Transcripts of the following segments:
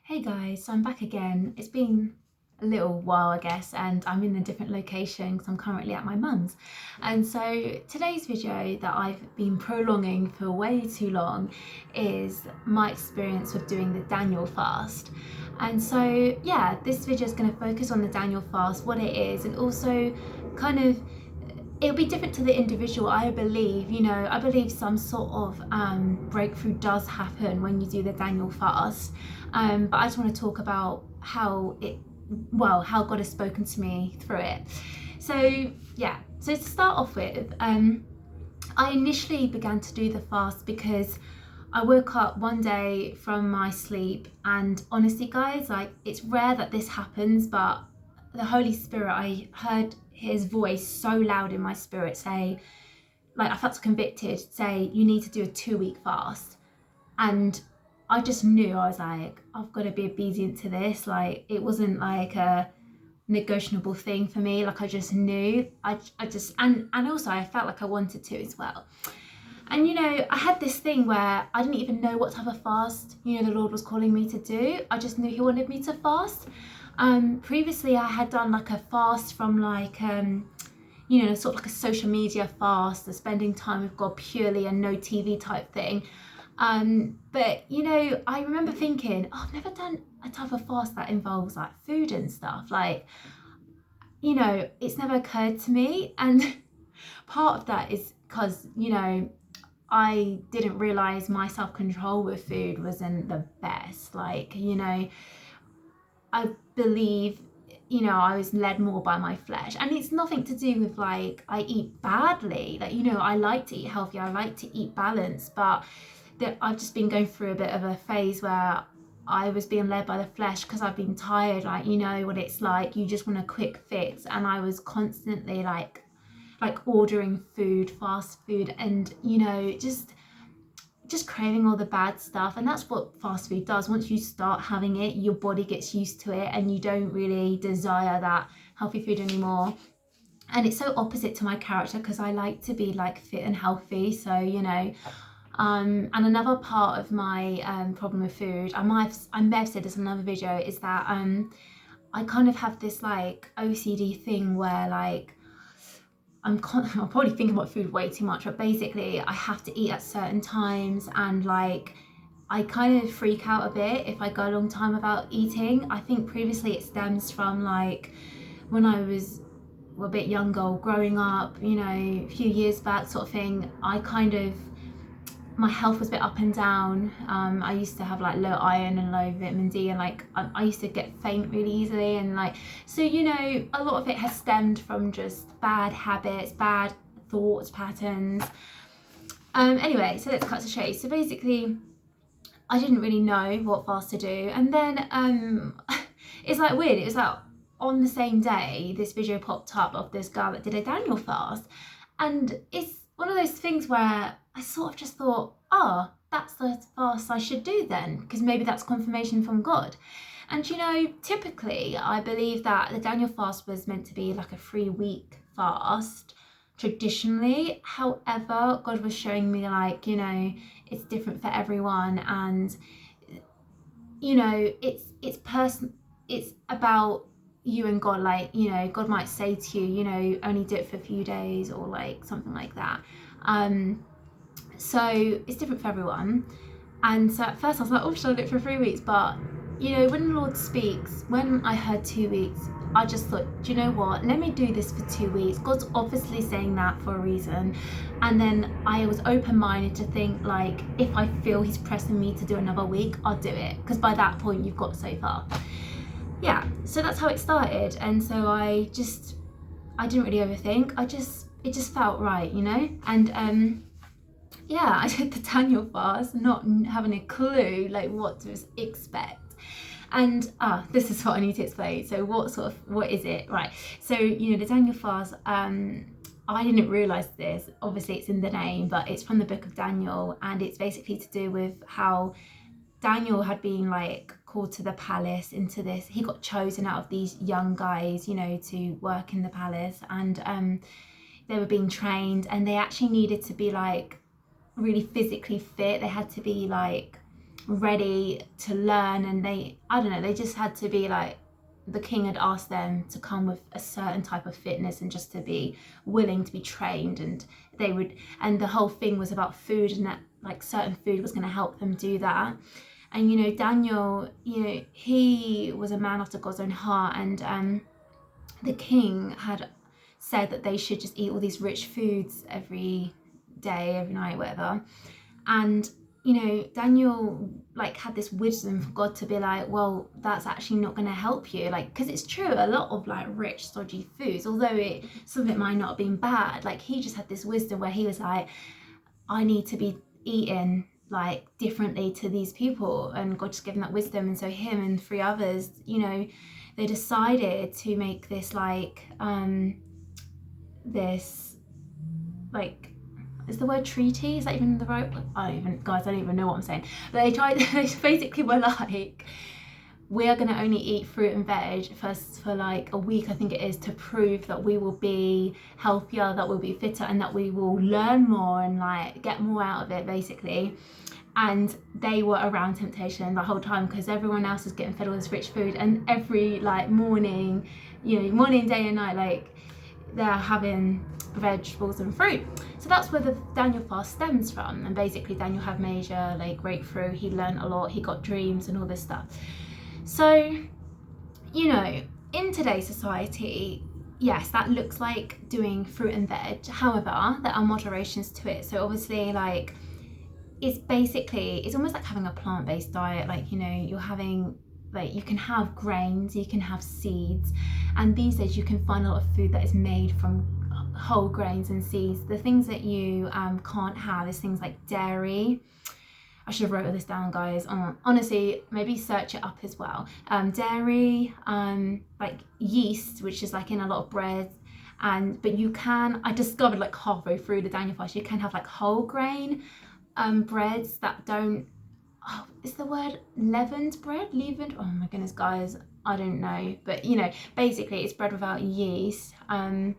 Hey guys, so I'm back again. It's been a little while, I guess, and I'm in a different location because I'm currently at my mum's. And so today's video that I've been prolonging for way too long is my experience with doing the Daniel fast. And so, yeah, this video is going to focus on the Daniel fast, what it is, and also kind of it'll be different to the individual. I believe some sort of breakthrough does happen when you do the Daniel fast, but I just want to talk about how God has spoken to me through it. So yeah, so to start off with, I initially began to do the fast because I woke up one day from my sleep, and honestly guys, like, it's rare that this happens, but the Holy Spirit, I heard his voice so loud in my spirit say, like, I felt convicted, say, you need to do a 2-week fast. And I just knew, I was like, I've got to be obedient to this. Like, it wasn't like a negotiable thing for me. Like, I just knew. And also I felt like I wanted to as well. And I had this thing where I didn't even know what type of fast the Lord was calling me to do. I just knew he wanted me to fast. Previously I had done like a fast from like sort of like a social media fast, the spending time with God purely and no TV type thing. But I remember thinking, oh, I've never done a type of fast that involves like food and stuff. Like, it's never occurred to me. And part of that is because, I didn't realize my self-control with food wasn't the best. Like, I believe, I was led more by my flesh. And it's nothing to do with like I eat badly. Like, I like to eat healthy, I like to eat balanced, but that I've just been going through a bit of a phase where I was being led by the flesh because I've been tired. Like, you know what it's like, you just want a quick fix. And I was constantly like ordering food, fast food, and just craving all the bad stuff. And that's what fast food does. Once you start having it, your body gets used to it and you don't really desire that healthy food anymore. And it's so opposite to my character because I like to be like fit and healthy. So and another part of my problem with food, I may have said this in another video, is that I kind of have this like OCD thing where like I'm probably thinking about food way too much, but basically I have to eat at certain times, and like I kind of freak out a bit if I go a long time without eating. I think previously it stems from like when I was a bit younger, growing up, a few years back sort of thing. My health was a bit up and down. I used to have like low iron and low vitamin D, and like I used to get faint really easily, and like so a lot of it has stemmed from just bad habits, bad thoughts patterns. Anyway, so let's cut to chase. So basically I didn't really know what fast to do, and then it's like weird, it was like on the same day this video popped up of this girl that did a Daniel fast, and it's one of those things where I sort of just thought, oh, that's the fast I should do then, because maybe that's confirmation from God. And typically I believe that the Daniel fast was meant to be like a 3-week fast traditionally. However, God was showing me like, it's different for everyone, and it's about you and God. Like, God might say to you, only do it for a few days or like something like that. So it's different for everyone. And so at first I was like, oh, should I do it for 3 weeks? But when the Lord speaks, when I heard 2 weeks, I just thought, do you know what, let me do this for 2 weeks. God's obviously saying that for a reason. And then I was open-minded to think, like, if I feel he's pressing me to do another week, I'll do it, because by that point you've got so far. Yeah, so that's how it started. And so I didn't really overthink. It just felt right, and yeah, I did the Daniel fast, not having a clue like what to expect. And this is what I need to explain. So what is it? Right. So the Daniel fast, I didn't realize this. Obviously it's in the name, but it's from the book of Daniel, and it's basically to do with how Daniel had been like called to the palace into this. He got chosen out of these young guys, to work in the palace, and they were being trained, and they actually needed to be like really physically fit. They had to be like ready to learn, and I don't know, they just had to be like, the king had asked them to come with a certain type of fitness and just to be willing to be trained, and they would, and the whole thing was about food, and that like certain food was going to help them do that. And you know, Daniel, you know, he was a man after God's own heart, and the king had said that they should just eat all these rich foods every day, every night, whatever. And you know, Daniel like had this wisdom for God to be like, well, that's actually not going to help you, like, because it's true, a lot of like rich stodgy foods, although some of it might not have been bad, like he just had this wisdom where he was like, I need to be eating like differently to these people, and God just gave him that wisdom. And so him and 3 others, you know, they decided to make this like this like, is the word treaty, is that even the right, I don't even know what I'm saying, but they basically were like, we are going to only eat fruit and veg first for like a week, I think it is, to prove that we will be healthier, that we'll be fitter, and that we will learn more and like get more out of it, basically. And they were around temptation the whole time, because everyone else was getting fed all this rich food, and every like morning, you know, morning, day and night, like they're having vegetables and fruit. So that's where the Daniel fast stems from. And basically Daniel had major like breakthrough, he learned a lot, he got dreams and all this stuff. So, you know, in today's society, yes, that looks like doing fruit and veg. However, there are moderations to it. So obviously, like, it's almost like having a plant-based diet. Like, you know, you're having, like, you can have grains, you can have seeds, and these days you can find a lot of food that is made from whole grains and seeds. The things that you can't have is things like dairy. I should have wrote this down, guys. Honestly, maybe search it up as well. Dairy, like yeast, which is like in a lot of breads, but you can, I discovered like halfway through the Daniel fast, you can have like whole grain breads that don't, is the word leavened bread? Leavened? Oh my goodness, guys, I don't know. But you know, basically it's bread without yeast, and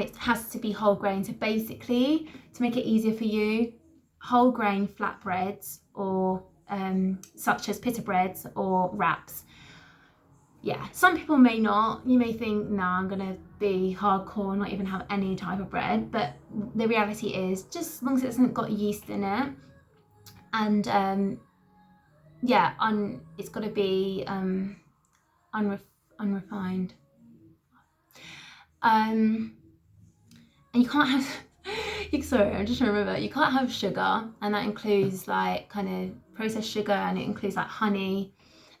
it has to be whole grain. So basically, to make it easier for you, whole grain flatbreads, or such as pita breads or wraps. Yeah, some people may not. You may think, no, I'm gonna be hardcore and not even have any type of bread. But the reality is, just as long as it hasn't got yeast in it, and yeah, it's got to be unrefined. And you can't have sorry, I'm just trying to remember, you can't have sugar, and that includes like kind of processed sugar, and it includes like honey.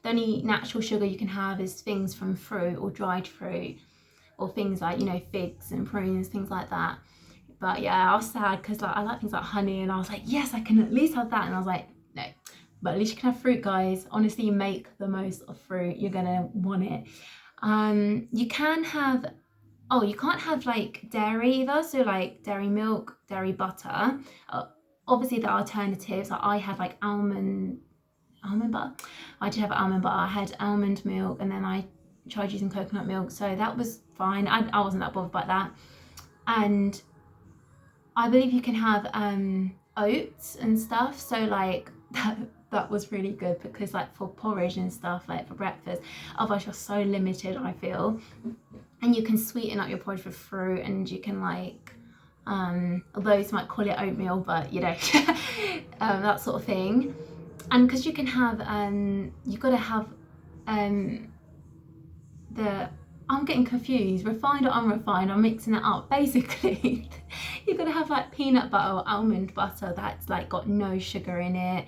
The only natural sugar you can have is things from fruit or dried fruit, or things like, you know, figs and prunes, things like that. But yeah, I was sad because like I like things like honey, and I was like, yes, I can at least have that. And I was like, no, but at least you can have fruit, guys. Honestly, you make the most of fruit, you're gonna want it. You can have, oh, you can't have like dairy either, so like dairy milk, dairy butter. Obviously the alternatives, like I had like almond butter. I did have almond butter, I had almond milk, and then I tried using coconut milk, so that was fine. I wasn't that bothered by that. And I believe you can have oats and stuff, so like that was really good, because like for porridge and stuff, like for breakfast, otherwise you're so limited, I feel. And you can sweeten up your porridge with fruit, and you can like although you might call it oatmeal, but you know, that sort of thing. And because you can have you've got to have I'm getting confused, refined or unrefined, I'm mixing it up. Basically, you've got to have like peanut butter or almond butter that's like got no sugar in it.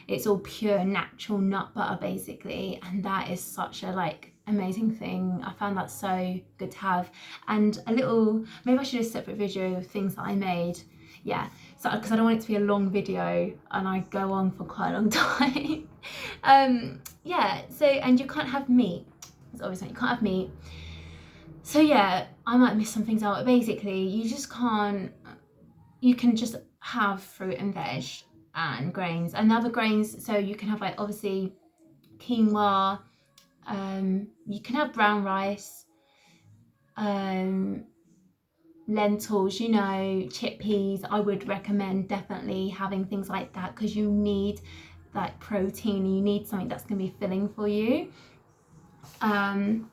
It's all pure natural nut butter, basically, and that is such a like amazing thing. I found that so good to have. And a little, maybe I should do a separate video of things that I made. Yeah, so because I don't want it to be a long video and I go on for quite a long time. Yeah, so, and you can't have meat. It's obviously you can't have meat. So yeah, I might miss some things out, but basically you just can't, you can just have fruit and veg and grains and other grains. So you can have like obviously quinoa, you can have brown rice, lentils, you know, chickpeas. I would recommend definitely having things like that, because you need like protein, you need something that's going to be filling for you. And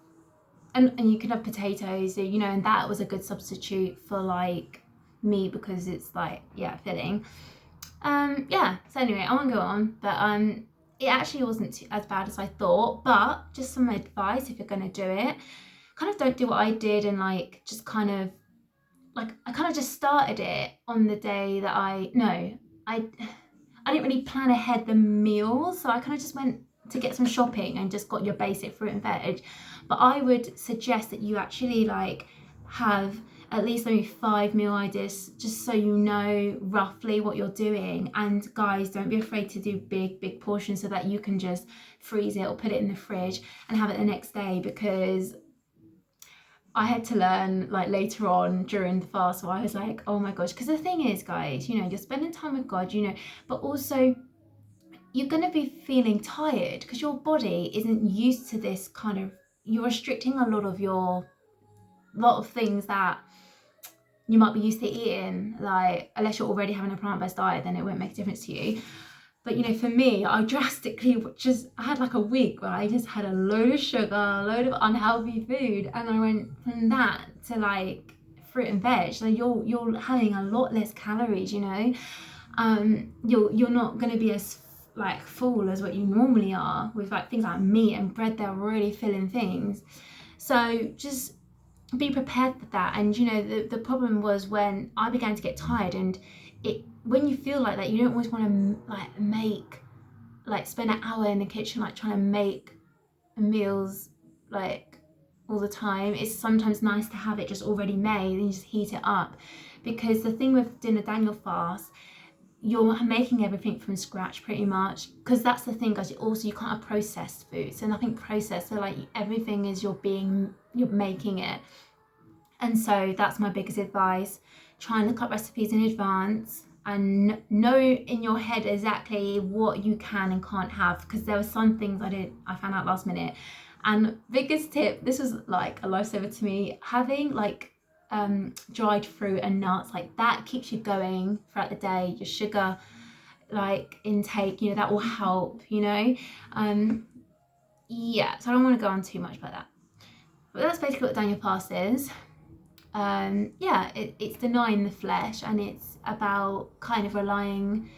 you can have potatoes, you know, and that was a good substitute for like meat because it's like, yeah, filling. Yeah, so anyway, I won't go on, but it actually wasn't as bad as I thought. But just some advice, if you're going to do it, kind of don't do what I did and like just kind of like I kind of just started it on the day that I didn't really plan ahead the meals, so I kind of just went to get some shopping and just got your basic fruit and veg. But I would suggest that you actually like have at least maybe 5 meal ideas, just so you know roughly what you're doing. And guys, don't be afraid to do big portions so that you can just freeze it or put it in the fridge and have it the next day, because I had to learn like later on during the fast, so I was like, oh my gosh, because the thing is, guys, you know, you're spending time with God, you know, but also you're going to be feeling tired because your body isn't used to this kind of, you're restricting a lot of things that you might be used to eating, like unless you're already having a plant-based diet, then it won't make a difference to you. But you know, for me, I had like a week where I just had a load of sugar, a load of unhealthy food, and I went from that to like fruit and veg. So you're having a lot less calories, you know. You're not going to be as like full as what you normally are with like things like meat and bread. They're really filling things. So just be prepared for that. And you know, the problem was when I began to get tired, and when you feel like that, you don't always want to spend an hour in the kitchen like trying to make meals like all the time. It's sometimes nice to have it just already made and you just heat it up, because the thing with doing a Daniel fast, you're making everything from scratch pretty much, because that's the thing, guys. Also, you can't have processed food, so nothing processed, so like everything is you're making it. And so that's my biggest advice. Try and look up recipes in advance and know in your head exactly what you can and can't have, because there were some things I found out last minute. And biggest tip, this was like a lifesaver to me, having like dried fruit and nuts, like that keeps you going throughout the day. Your sugar like intake, you know, that will help, you know. Yeah, so I don't want to go on too much about that, but that's basically what Daniel fast is. Yeah, it's denying the flesh, and it's about kind of relying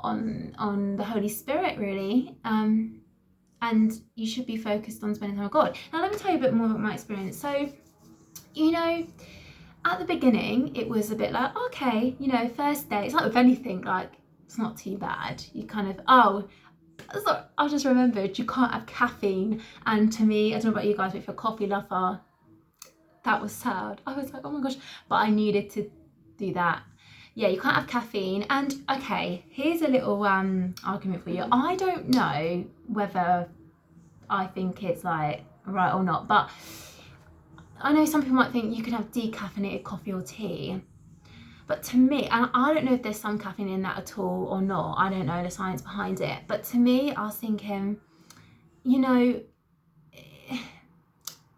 on the Holy Spirit, really. And you should be focused on spending time with God. Now let me tell you a bit more about my experience. So, you know, at the beginning it was a bit like, okay, you know, first day, it's like with anything, like it's not too bad. You kind of, so I just remembered you can't have caffeine, and to me, I don't know about you guys, but if you're a coffee lover, that was sad. I was like, oh my gosh, but I needed to do that. Yeah, you can't have caffeine. And okay, here's a little argument for you. I don't know whether I think it's like right or not, but I know some people might think you can have decaffeinated coffee or tea. But to me, and I don't know if there's some caffeine in that at all or not, I don't know the science behind it, but to me, I was thinking, you know,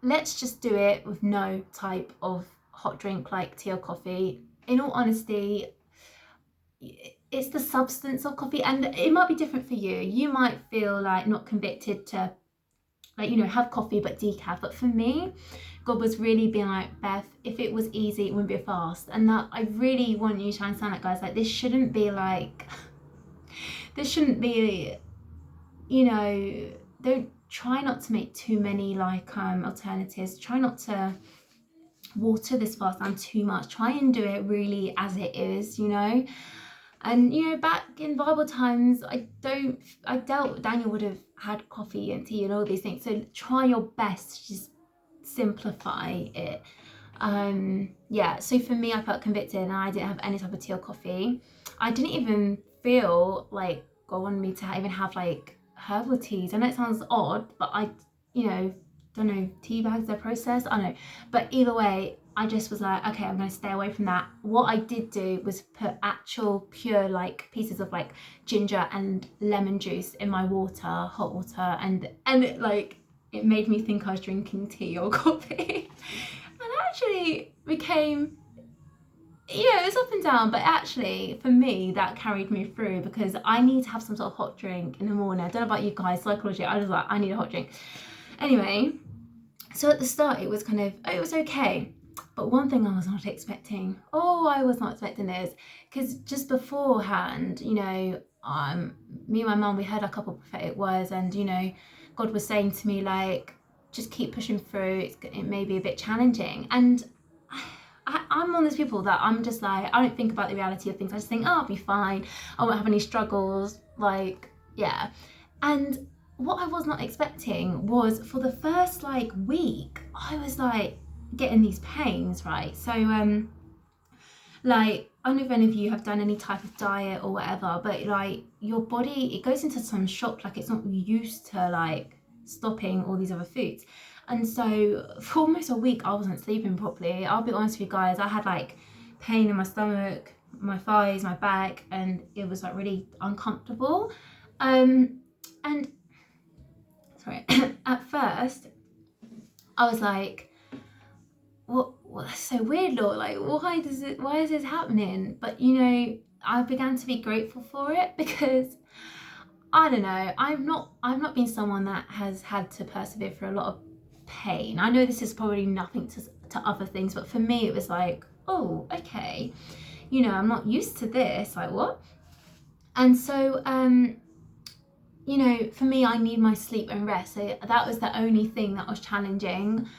let's just do it with no type of hot drink like tea or coffee. In all honesty, it's the substance of coffee, and it might be different for you. You might feel like not convicted to, like, you know, have coffee but decaf. But for me, God was really being like, Beth, if it was easy, it wouldn't be a fast. And that I really want you to understand that, guys. Like, this shouldn't be, you know, don't try not to make too many like alternatives. Try not to water this fast down too much. Try and do it really as it is, you know. And you know, back in Bible times, I doubt Daniel would have had coffee and tea and all these things. So try your best to just simplify it. Yeah, so for me, I felt convicted and I didn't have any type of tea or coffee. I didn't even feel like God wanted me to even have like herbal teas. I know it sounds odd, but you know, don't know, tea bags, they're processed, I don't know. But either way, I just was like, okay, I'm going to stay away from that. What I did do was put actual pure like pieces of like ginger and lemon juice in my water, hot water, and it made me think I was drinking tea or coffee. And actually became yeah, it was up and down, but actually for me that carried me through because I need to have some sort of hot drink in the morning. I don't know about you guys, psychology, I was like, I need a hot drink. Anyway, so at the start it was kind of, it was okay. But one thing I was not expecting, is because just beforehand, me and my mum, we heard a couple of prophetic words, and God was saying to me, like, just keep pushing through. It may be a bit challenging, and I'm one of those people that I'm just like, I don't think about the reality of things. I just think, oh, I'll be fine. I won't have any struggles. Like, yeah. And what I was not expecting was for the first like week, I was like getting these pains, right? So, like, I don't know if any of you have done any type of diet or whatever, but like your body, it goes into some shock, like it's not used to like stopping all these other foods. And so for almost a week, I wasn't sleeping properly. I'll be honest with you guys, I had like pain in my stomach, my thighs, my back, and it was like really uncomfortable. And sorry, at first, I was like, that's so weird, Lord, like why is this happening? But I began to be grateful for it because I don't know, I've not been someone that has had to persevere through a lot of pain. I know this is probably nothing to other things, but for me it was like, oh, okay, I'm not used to this, like what? And so for me, I need my sleep and rest, so that was the only thing that was challenging.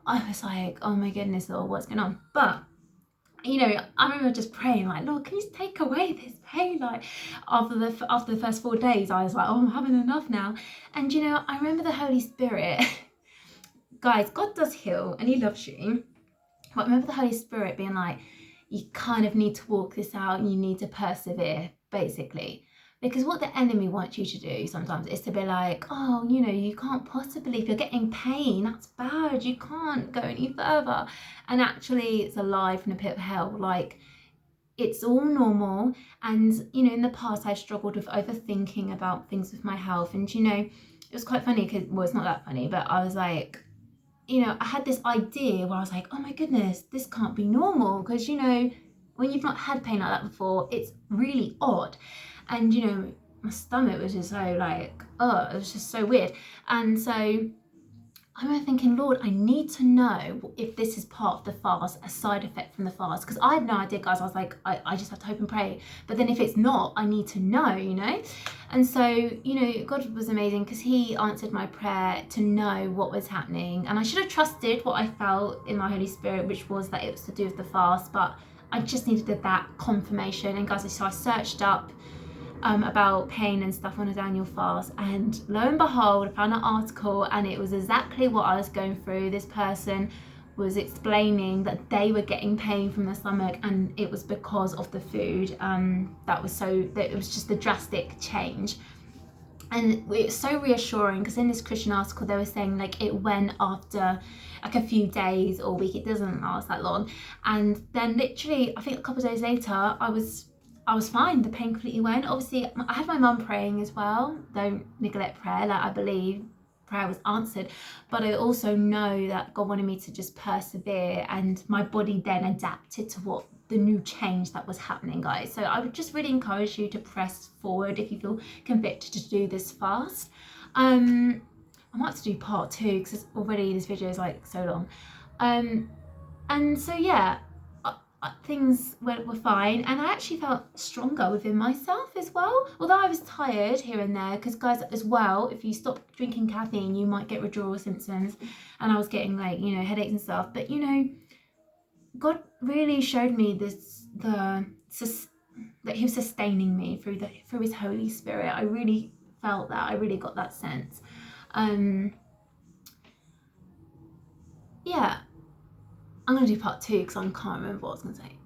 I was like, oh my goodness, Lord, what's going on? But I remember just praying like, Lord, can you take away this pain? Like after the first 4 days, I was like, oh, I'm having enough now. And I remember the Holy Spirit. Guys, God does heal and He loves you. But I remember the Holy Spirit being like, you kind of need to walk this out and you need to persevere, basically. Because what the enemy wants you to do sometimes is to be like, oh, you can't possibly, if you're getting pain, that's bad, you can't go any further. And actually, it's a lie from the pit of hell. Like, it's all normal. And, in the past, I struggled with overthinking about things with my health. And, it was quite funny because, well, it's not that funny, but I was like, I had this idea where I was like, oh my goodness, this can't be normal. Because, when you've not had pain like that before, it's really odd. And, my stomach was just so like, oh, it was just so weird. And so I remember thinking, Lord, I need to know if this is part of the fast, a side effect from the fast. Because I had no idea, guys. I was like, I just have to hope and pray. But then if it's not, I need to know, And so, God was amazing because He answered my prayer to know what was happening. And I should have trusted what I felt in my Holy Spirit, which was that it was to do with the fast. But I just needed that confirmation. And guys, so I searched up about pain and stuff on a Daniel fast, and lo and behold, I found an article and it was exactly what I was going through. This person was explaining that they were getting pain from the stomach and it was because of the food. That it was just a drastic change. And it's so reassuring because in this Christian article they were saying like it went after like a few days or a week, it doesn't last that long. And then literally I think a couple of days later I was fine, the pain completely went. Obviously I had my mum praying as well, don't neglect prayer, like I believe prayer was answered, but I also know that God wanted me to just persevere, and my body then adapted to what the new change that was happening, guys. So I would just really encourage you to press forward if you feel convicted to do this fast. I might have to do part 2 because already this video is like so long. And so yeah, things were fine, and I actually felt stronger within myself as well, although I was tired here and there, because guys, as well, if you stop drinking caffeine you might get withdrawal symptoms, and I was getting like headaches and stuff. But God really showed me that He was sustaining me through His Holy Spirit. I really felt that, I really got that sense. Yeah, I'm gonna do part 2 because I can't remember what I was gonna say.